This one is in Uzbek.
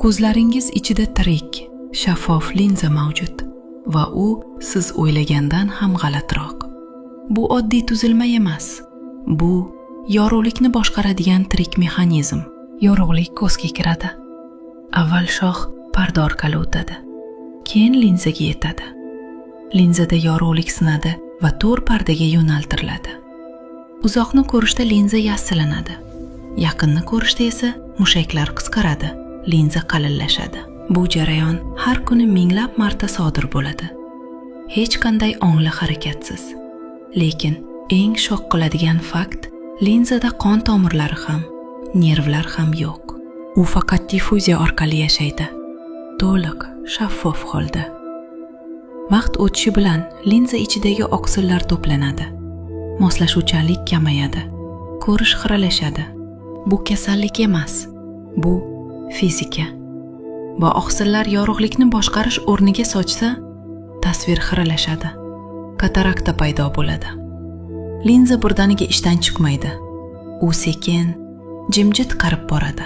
Ko'zlaringiz ichida tirik, shaffof linza mavjud va u siz o'ylagandan ham g'alatiroq. Bu oddiy tuzilma emas. Bu yorug'likni boshqaradigan tirik mexanizm. Yorug'lik ko'zga kiradi. Avval shoh parda orqali o'tadi. Keyin linzaga yetadi. Linzada yorug'lik sinadi va to'r pardaga yo'naltiriladi. Uzoqni ko'rishda linza yassilanadi. Yaqinni ko'rishda esa mushaklar qisqaradi, linza qalillashadi. Bu jarayon har kuni minglab marta sodir bo'ladi. Hech qanday ongli harakatsiz. Lekin eng shok qiladigan fakt, linzada qon tomirlari ham, nervlar ham yo'q. U faqat diffuziya orqali yashaydi. To'liq, shaffof holda. Vaqt o'tishi bilan linza ichidagi oqsillar to'planadi. Moslashuvchanlik kamayadi. Ko'rish xiralashadi. Bu kasallik emas. Bu fizika. Va oqsillar yorug'likni boshqarish o'rniga sochsa, tasvir xiralashadi. Katarakta paydo bo'ladi. Linza birdaniga ishdan chiqmaydi. U sekin, jimjit qarib boradi.